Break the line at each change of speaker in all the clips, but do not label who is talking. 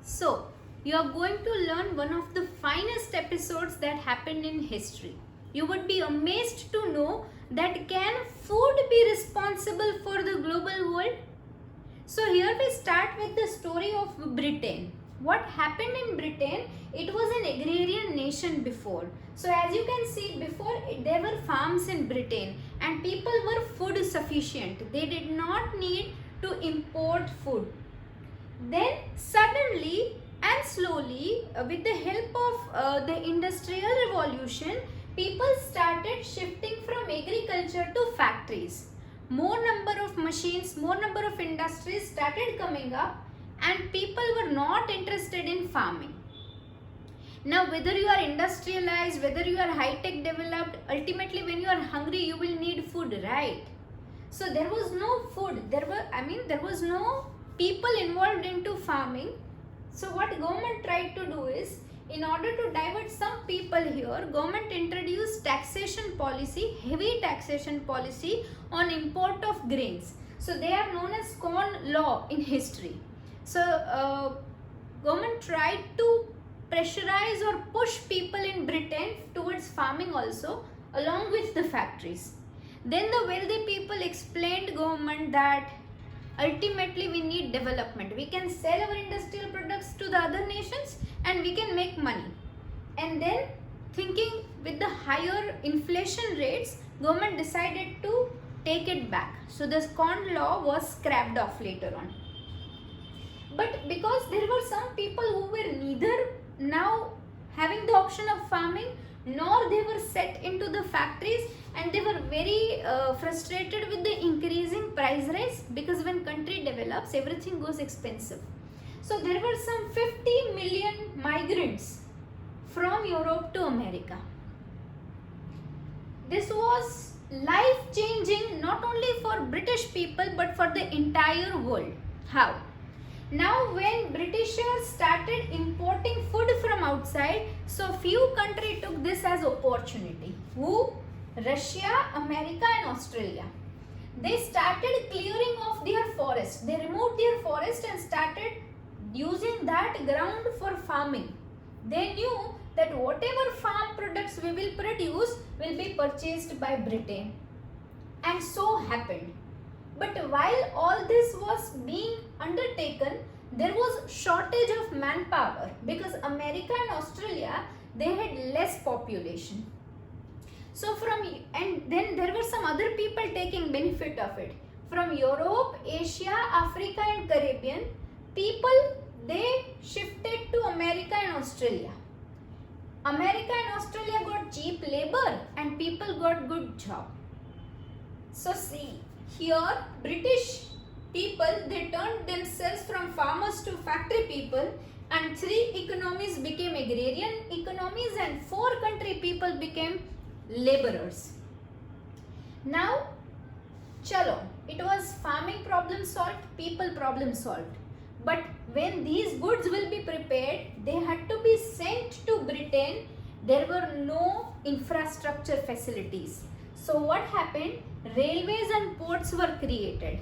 So, you are going to learn one of the finest episodes that happened in history. You would be amazed to know that can food be responsible for the global world? So here we start with the story of Britain. What happened in Britain? It was an agrarian nation before. So as you can see, before there were farms in Britain and people were food sufficient. They did not need to import food. Then suddenly and slowly, with the help of the industrial revolution, people started shifting from agriculture to factories. More number of machines, more number of industries started coming up and people were not interested in farming. Now whether you are industrialized, whether you are high-tech developed, ultimately when you are hungry you will need food, right? So there was no food, there was no people involved into farming. So what government tried to do is, in order to divert some people here, government introduced taxation policy, heavy taxation policy on import of grains. So they are known as corn law in history. So government tried to pressurize or push people in Britain towards farming also, along with the factories. Then the wealthy people explained government that ultimately we need development. We can sell our industrial products to the other nations and we can make money. And then thinking with the higher inflation rates, government decided to take it back. So this corn law was scrapped off later on. But because there were some people who were neither now having the option of farming nor they were set into the factories, and they were very frustrated with the increasing price rise, because when country develops everything goes expensive. So there were some 50 million migrants from Europe to America. This was life changing not only for British people but for the entire world. How? Now when Britishers started importing food from outside, so few countries took this as opportunity. Who? Russia, America and Australia. They started clearing off their forests. They removed their forest and started using that ground for farming. They knew that whatever farm products we will produce will be purchased by Britain. And so happened. But while all this was being undertaken, there was shortage of manpower because America and Australia, they had less population. So and then there were some other people taking benefit of it. From Europe, Asia, Africa and Caribbean, people, they shifted to America and Australia. America and Australia got cheap labor and people got good job. So see, here British people, they turned themselves from farmers to factory people, and 3 economies became agrarian economies and 4 country people became laborers. Now, chalo, it was farming problem solved, people problem solved. But when these goods will be prepared, they had to be sent to Britain. There were no infrastructure facilities. So what happened? Railways and ports were created.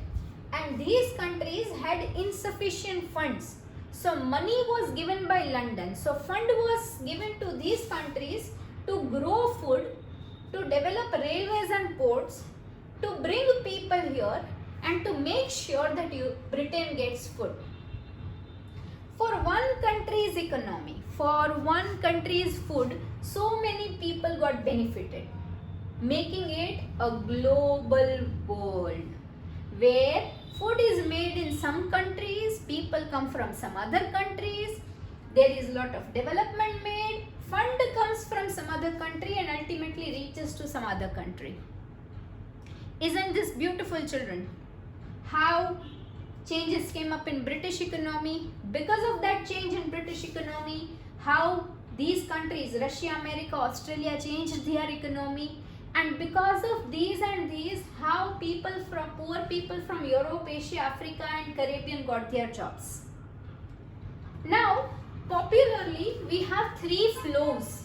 And these countries had insufficient funds. So money was given by London. So fund was given to these countries to grow food, to develop railways and ports, to bring people here and to make sure that Britain gets food. For one country's economy, for one country's food, so many people got benefited, making it a global world where food is made in some countries, people come from some other countries, there is a lot of development made, fund comes from some other country and ultimately reaches to some other country. Isn't this beautiful, children? How changes came up in British economy? Because of that change in British economy, how these countries, Russia, America, Australia, changed their economy. And because of these and these, how poor people from Europe, Asia, Africa and Caribbean got their jobs. Now, popularly, we have 3 flows.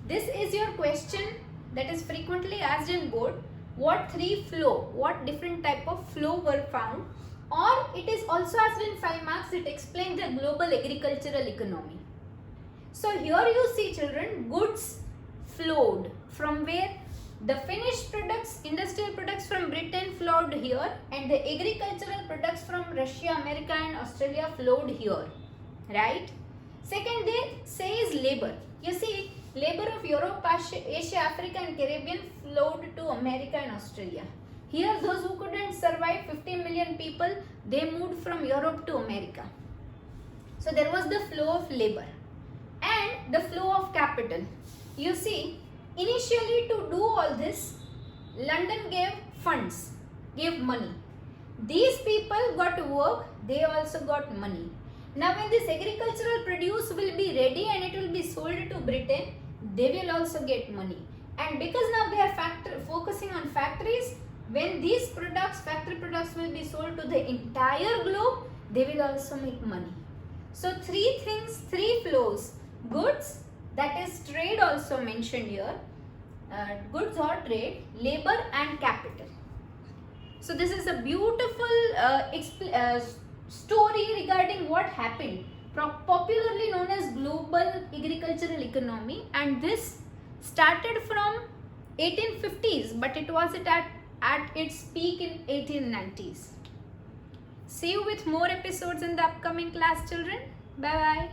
This is your question that is frequently asked in board. What 3 flow? What different type of flow were found? or it is also asked in 5 marks, it explains the global agricultural economy. So here you see children, goods flowed from where? The finished products, industrial products from Britain flowed here, and the agricultural products from Russia, America and Australia flowed here, right? Second, they say is labor. You see, labor of Europe, Asia, Africa and Caribbean flowed to America and Australia. Here those who couldn't survive, 15 million people, they moved from Europe to America. So there was the flow of labor and the flow of capital. You see, initially to do all this, London gave funds, gave money. These people got work, they also got money. Now when this agricultural produce will be ready and it will be sold to Britain, they will also get money. And because now they are focusing on factories, when these products, factory products will be sold to the entire globe, they will also make money. So three things, three flows, goods, that is trade also mentioned here, goods or trade, labor and capital. So this is a beautiful story regarding what happened, popularly known as global agricultural economy, and this started from 1850s, but it was at its peak in 1890s. See you with more episodes in the upcoming class, children. Bye bye.